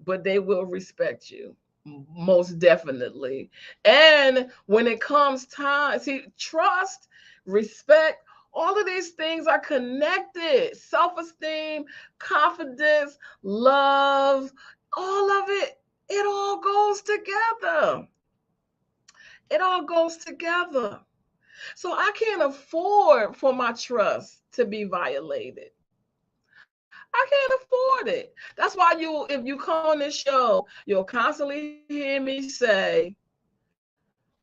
but they will respect you, most definitely. And when it comes time, see, trust, respect, all of these things are connected. Self-esteem, confidence, love, all of it, it all goes together. It all goes together. So I can't afford for my trust to be violated. I can't afford it. That's why if you come on this show, you'll constantly hear me say,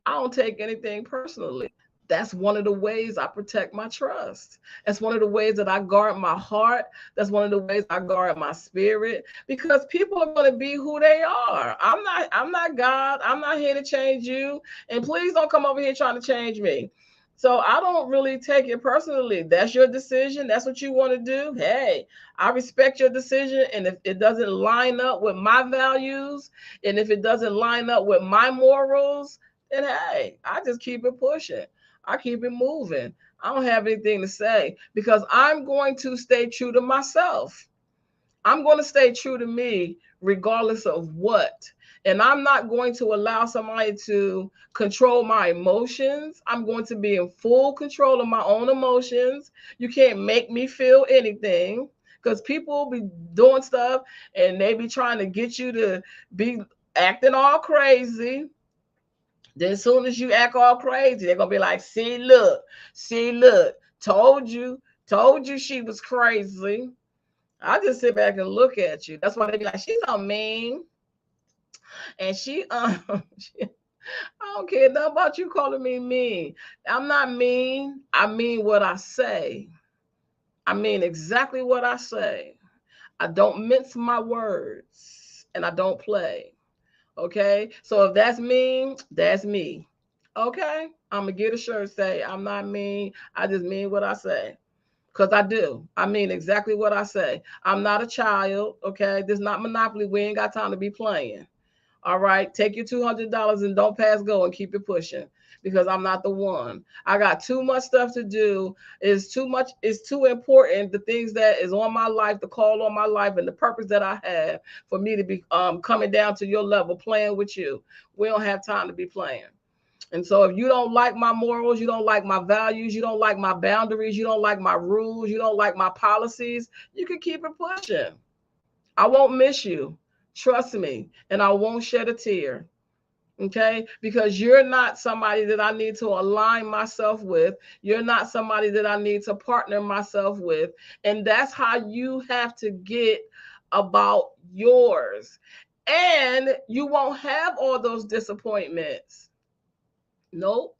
I don't take anything personally. That's one of the ways I protect my trust. That's one of the ways that I guard my heart. That's one of the ways I guard my spirit, because people are going to be who they are. I'm not God. I'm not here to change you. And please don't come over here trying to change me. So I don't really take it personally. That's your decision. That's what you want to do. Hey, I respect your decision. And if it doesn't line up with my values, and if it doesn't line up with my morals, then hey, I just keep it pushing. I keep it moving. I don't have anything to say because I'm going to stay true to myself. I'm going to stay true to me regardless of what. And I'm not going to allow somebody to control my emotions. I'm going to be in full control of my own emotions. You can't make me feel anything, because people be doing stuff and they be trying to get you to be acting all crazy. Then as soon as you act all crazy, they're gonna be like, see, look, told you she was crazy. I just sit back and look at you. That's why they be like, she's so mean. And she, I don't care nothing about you calling me mean. I'm not mean. I mean what I say. I mean exactly what I say. I don't mince my words and I don't play. Okay. So if that's mean, that's me. Okay. I'm gonna get a shirt say I'm not mean. I just mean what I say. Because I do. I mean exactly what I say. I'm not a child. Okay. This is not Monopoly. We ain't got time to be playing. All right. Take your $200 and don't pass go and keep it pushing, because I'm not the one. I got too much stuff to do. It's too much. It's too important. The things that is on my life, the call on my life, and the purpose that I have for me to be coming down to your level, playing with you. We don't have time to be playing. And so if you don't like my morals, you don't like my values, you don't like my boundaries, you don't like my rules, you don't like my policies, you can keep it pushing. I won't miss you. Trust me. And I won't shed a tear. Okay, because you're not somebody that I need to align myself with. You're not somebody that I need to partner myself with. And that's how you have to get about yours. And you won't have all those disappointments. Nope.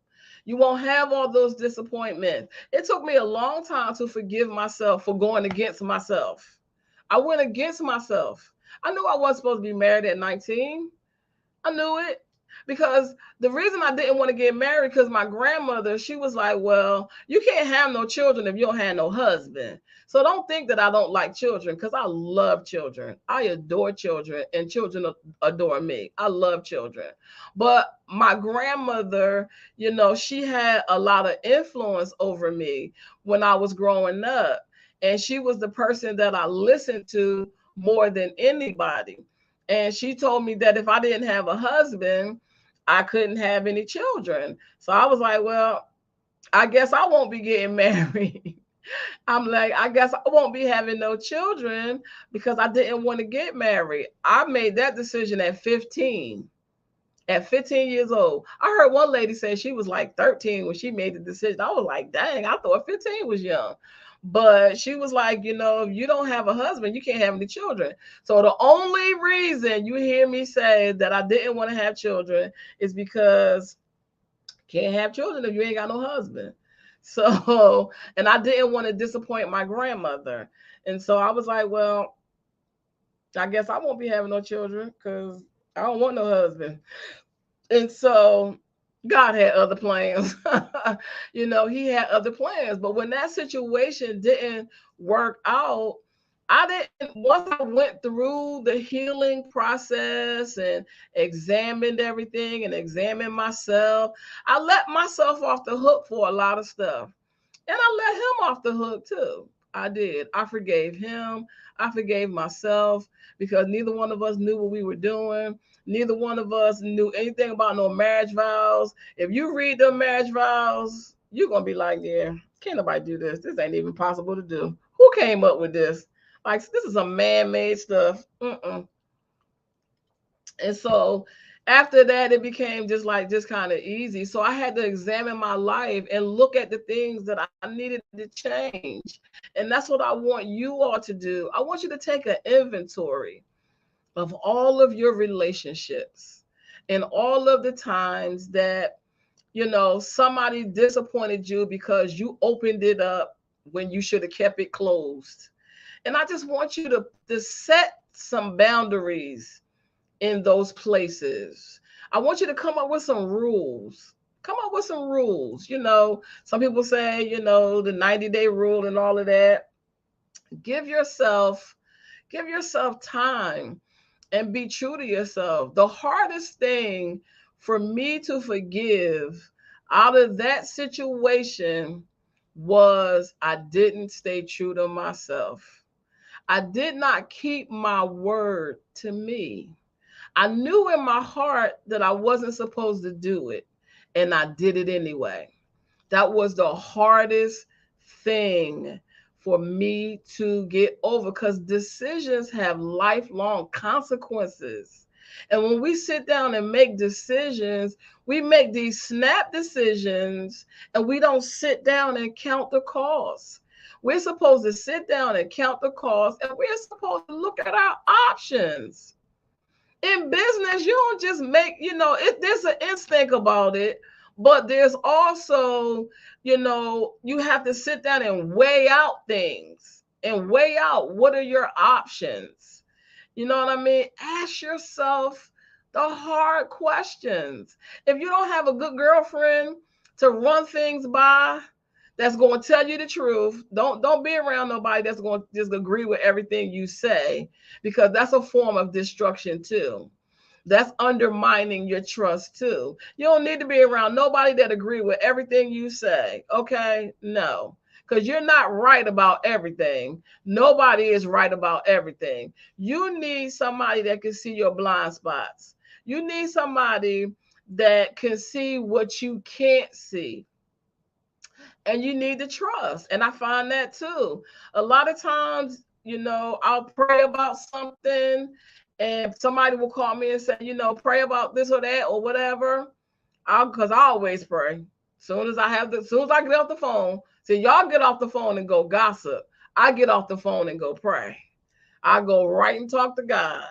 You won't have all those disappointments. It took me a long time to forgive myself for going against myself. I went against myself. I knew I wasn't supposed to be married at 19. I knew it, because the reason I didn't want to get married, because my grandmother, she was like, well, you can't have no children if you don't have no husband. So don't think that I don't like children, because I love children. I adore children, and children adore me. I love children. But my grandmother, she had a lot of influence over me when I was growing up. And she was the person that I listened to more than anybody. And she told me that if I didn't have a husband, I couldn't have any children. So I was like, well, I guess I won't be getting married. I'm like, I guess I won't be having no children, because I didn't want to get married. I made that decision at 15. At 15 years old. I heard one lady say she was like 13 when she made the decision. I was like, dang, I thought 15 was young. But she was like, if you don't have a husband, you can't have any children. So the only reason you hear me say that I didn't want to have children is because you can't have children if you ain't got no husband. So, and I didn't want to disappoint my grandmother. And so I was like, well, I guess I won't be having no children because I don't want no husband. And so God had other plans. He had other plans. But when that situation didn't work out, I didn't, once I went through the healing process and examined everything and examined myself, I let myself off the hook for a lot of stuff. And I let him off the hook too. I did. I forgave him. I forgave myself because neither one of us knew what we were doing. Neither one of us knew anything about no marriage vows. If you read the marriage vows, you're going to be like, yeah, can't nobody do this. This ain't even possible to do. Who came up with this? Like, this is some man-made stuff. And so after that, it became just kind of easy. So I had to examine my life and look at the things that I needed to change. And that's what I want you all to do. I want you to take an inventory of all of your relationships and all of the times that, somebody disappointed you because you opened it up when you should have kept it closed. And I just want you to set some boundaries in those places. I want you to come up with some rules. Come up with some rules. Some people say, the 90-day rule and all of that. Give yourself time and be true to yourself. The hardest thing for me to forgive out of that situation was I didn't stay true to myself. I did not keep my word to me. I knew in my heart that I wasn't supposed to do it, and I did it anyway. That was the hardest thing for me to get over because decisions have lifelong consequences. And when we sit down and make decisions, we make these snap decisions and we don't sit down and count the costs. We're supposed to sit down and count the costs, and we're supposed to look at our options. In business, you don't just make, there's an instinct about it, but there's also, you have to sit down and weigh out things and weigh out what are your options. You know what I mean? Ask yourself the hard questions. If you don't have a good girlfriend to run things by, that's going to tell you the truth. Don't be around nobody that's going to just agree with everything you say, because that's a form of destruction too. That's undermining your trust too. You don't need to be around nobody that agree with everything you say. Okay? No. Because you're not right about everything. Nobody is right about everything. You need somebody that can see your blind spots. You need somebody that can see what you can't see. And you need to trust. And I find that too. A lot of times, I'll pray about something and somebody will call me and say, pray about this or that or whatever. Because I always pray. Soon as I get off the phone, see, y'all get off the phone and go gossip. I get off the phone and go pray. I go right and talk to God.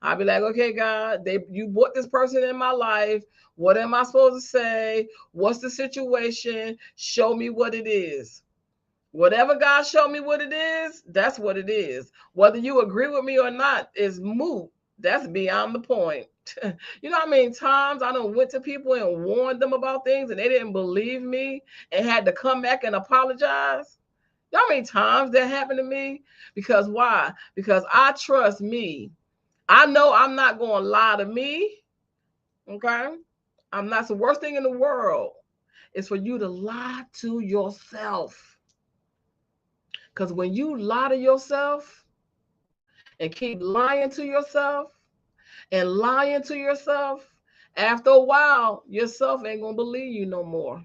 I'll be like, okay, God, you brought this person in my life. What am I supposed to say? What's the situation? Show me what it is. Whatever God showed me what it is, that's what it is. Whether you agree with me or not is moot. That's beyond the point. You know how many times I done went to people and warned them about things and they didn't believe me and had to come back and apologize? You know how many times that happened to me? Because why? Because I trust me. I know I'm not going to lie to me. Okay? I'm not. The worst thing in the world is for you to lie to yourself. Because when you lie to yourself and keep lying to yourself and lying to yourself, after a while, yourself ain't going to believe you no more.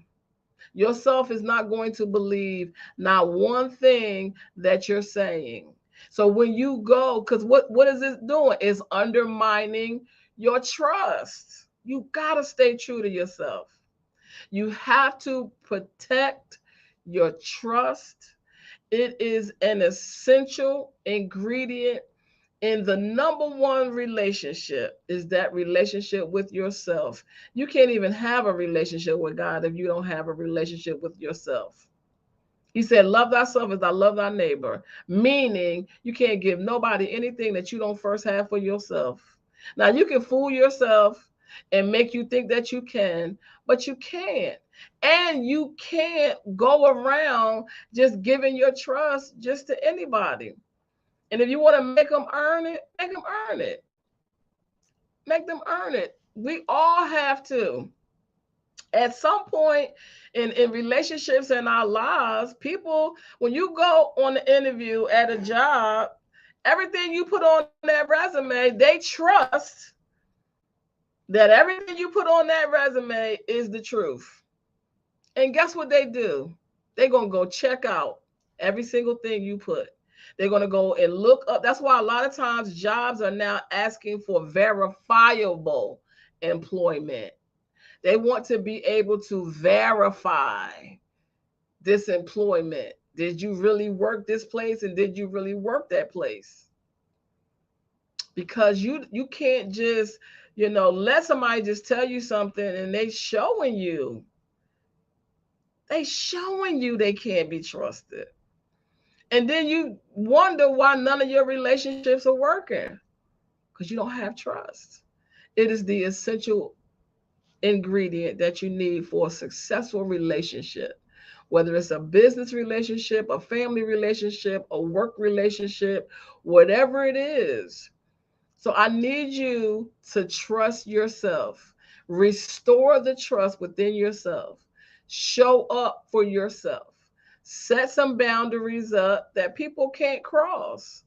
Yourself is not going to believe not one thing that you're saying. So when you go, because what is this doing? It's undermining your trust. You got to stay true to yourself. You have to protect your trust. It is an essential ingredient in the number one relationship, is that relationship with yourself. You can't even have a relationship with God if you don't have a relationship with yourself. He said, love thyself as I love thy neighbor, meaning you can't give nobody anything that you don't first have for yourself. Now, you can fool yourself and make you think that you can, but you can't. And you can't go around just giving your trust just to anybody. And if you want to make them earn it, make them earn it. Make them earn it. We all have to. At some point in relationships in our lives, people, when you go on the interview at a job, everything you put on that resume, they trust that everything you put on that resume is the truth. And guess what they do? They're going to go check out every single thing you put. They're going to go and look up. That's why a lot of times jobs are now asking for verifiable employment. They want to be able to verify this employment. Did you really work this place, and did you really work that place? Because you can't just, let somebody just tell you something and they showing you they can't be trusted. And then you wonder why none of your relationships are working, because you don't have trust. It is the essential ingredient that you need for a successful relationship, whether it's a business relationship, a family relationship, a work relationship, whatever it is. So I need you to trust yourself, restore the trust within yourself, show up for yourself, set some boundaries up that people can't cross.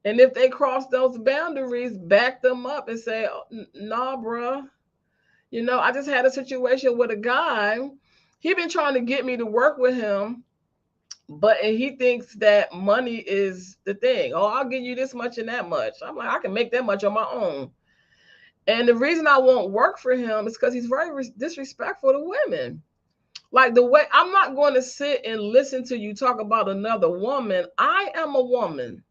And if they cross those boundaries, back them up and say, oh, nah, bruh. I just had a situation with a guy. He been trying to get me to work with him, and he thinks that money is the thing. Oh, I'll give you this much and that much. I'm like, I can make that much on my own. And the reason I won't work for him is because he's very disrespectful to women. Like, the way, I'm not going to sit and listen to you talk about another woman. I am a woman.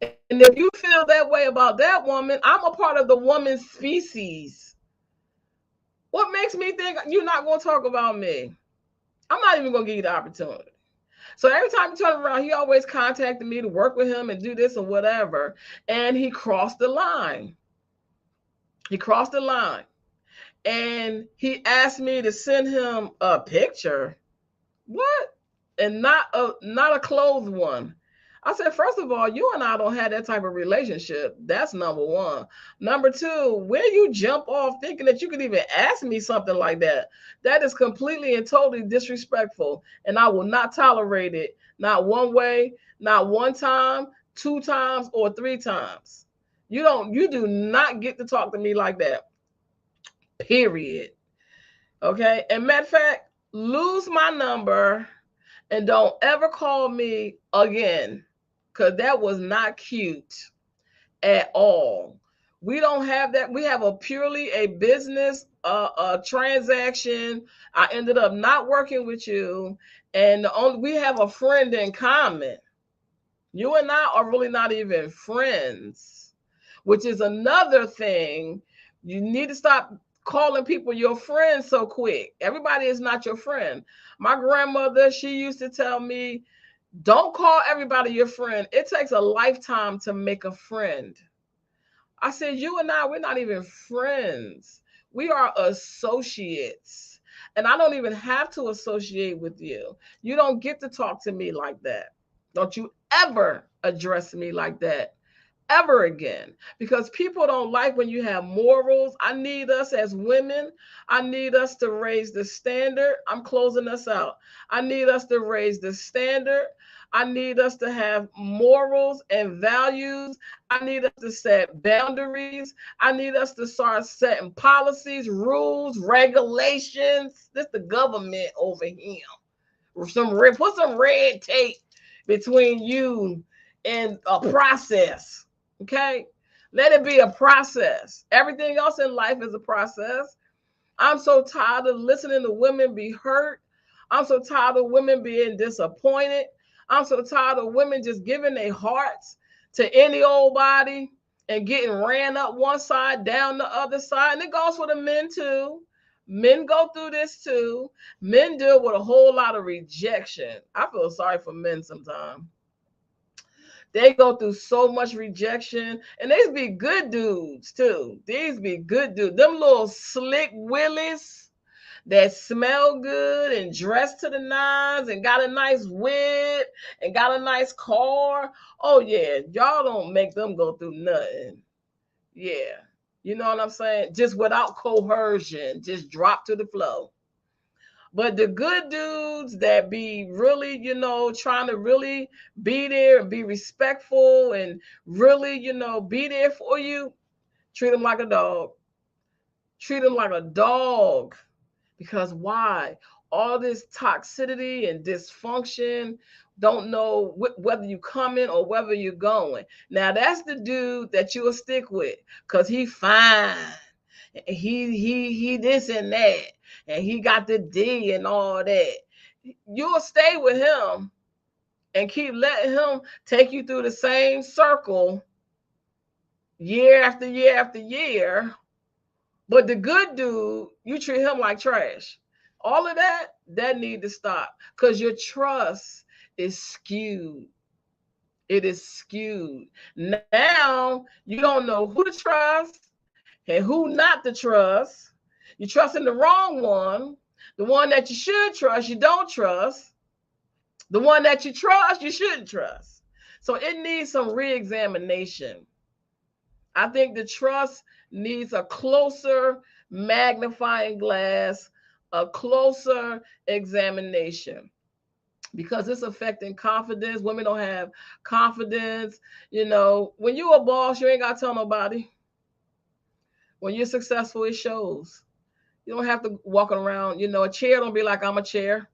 And if you feel that way about that woman, I'm a part of the woman species. What makes me think you're not going to talk about me? I'm not even going to give you the opportunity. So every time he turned around, he always contacted me to work with him and do this or whatever. And he crossed the line. He crossed the line. And he asked me to send him a picture. What? And not a clothed one. I said, first of all, you and I don't have that type of relationship. That's number one. Number two, where you jump off thinking that you could even ask me something like that? That is completely and totally disrespectful. And I will not tolerate it. Not one way, not one time, 2 times, or 3 times. You do not get to talk to me like that. Period. Okay. And matter of fact, lose my number and don't ever call me again, because that was not cute at all. We don't have that. We have a purely a business a transaction. I ended up not working with you, and we have a friend in common. You and I are really not even friends, which is another thing. You need to stop calling people your friends so quick. Everybody is not your friend. My grandmother, she used to tell me, don't call everybody your friend. It takes a lifetime to make a friend. I said, you and I, we're not even friends. We are associates. And I don't even have to associate with you. You don't get to talk to me like that. Don't you ever address me like that ever again, because people don't like when you have morals. I need us as women. I need us to raise the standard. I'm closing us out. I need us to raise the standard. I need us to have morals and values. I need us to set boundaries. I need us to start setting policies, rules, regulations. This is the government over here. Put some red tape between you and a process. Okay? Let it be a process. Everything else in life is a process. I'm so tired of listening to women be hurt. I'm so tired of women being disappointed. I'm so tired of women just giving their hearts to any old body and getting ran up one side, down the other side. And it goes for the men too. Men go through this too. Men deal with a whole lot of rejection. I feel sorry for men sometimes. They go through so much rejection, and these be good dudes too. These be good dudes. Them little slick willies, that smell good and dressed to the nines and got a nice whip and got a nice car. Oh yeah, y'all don't make them go through nothing. Yeah. You know what I'm saying? Just without coercion, just drop to the flow. But the good dudes that be really, trying to really be there and be respectful and really, be there for you, treat them like a dog. Treat them like a dog. Because why? All this toxicity and dysfunction, don't know whether you coming or whether you're going. Now that's the dude that you'll stick with because he fine. He this and that, and he got the D and all that. You'll stay with him and keep letting him take you through the same circle year after year after year. But the good dude, you treat him like trash. All of that need to stop because your trust is skewed. It is skewed. Now you don't know who to trust and who not to trust. You're trusting the wrong one. The one that you should trust, you don't trust. The one that you trust, you shouldn't trust. So it needs some re-examination. I think the trust needs a closer magnifying glass, a closer examination, because it's affecting confidence. Women don't have confidence. When you're a boss, you ain't got to tell nobody. When you're successful, it shows. You don't have to walk around, a chair don't be like, I'm a chair.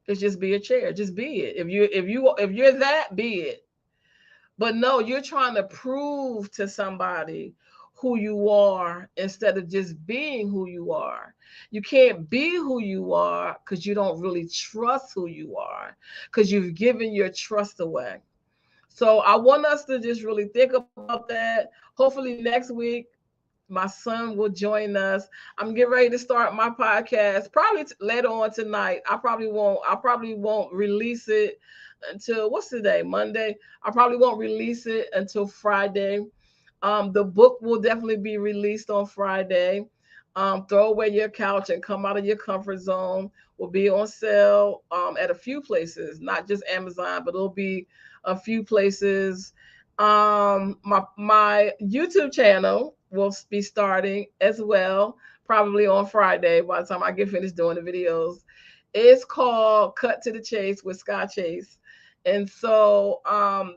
It's just be a chair. Just be it. If you're that, be it. But no, you're trying to prove to somebody who you are instead of just being who you are. You can't be who you are because you don't really trust who you are, because you've given your trust away. So I want us to just really think about that. Hopefully next week, my son will join us. I'm getting ready to start my podcast probably later on tonight. I probably won't release it until, what's today? Monday. I probably won't release it until Friday. The book will definitely be released on Friday. Throw away your couch and come out of your comfort zone will be on sale at a few places, not just Amazon, but it'll be a few places. My YouTube channel will be starting as well, probably on Friday by the time I get finished doing the videos. It's called Cut to the Chase with Scott Chase. And so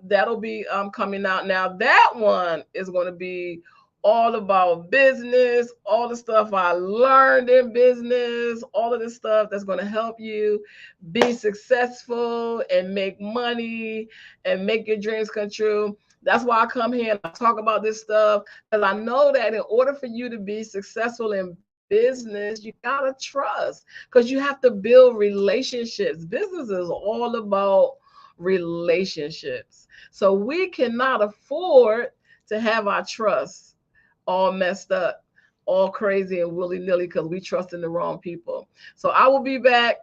that'll be coming out. Now that one is going to be all about business, all the stuff I learned in business, all of the stuff that's going to help you be successful and make money and make your dreams come true. That's why I come here and I talk about this stuff, because I know that in order for you to be successful in business, you gotta trust, because you have to build relationships. Business is all about relationships. So we cannot afford to have our trust all messed up, all crazy and willy-nilly because we trust in the wrong people. So I will be back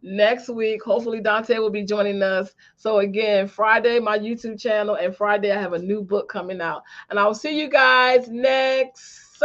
next week. Hopefully Dante will be joining us. So again, Friday, my YouTube channel, and Friday I have a new book coming out. And I will see you guys next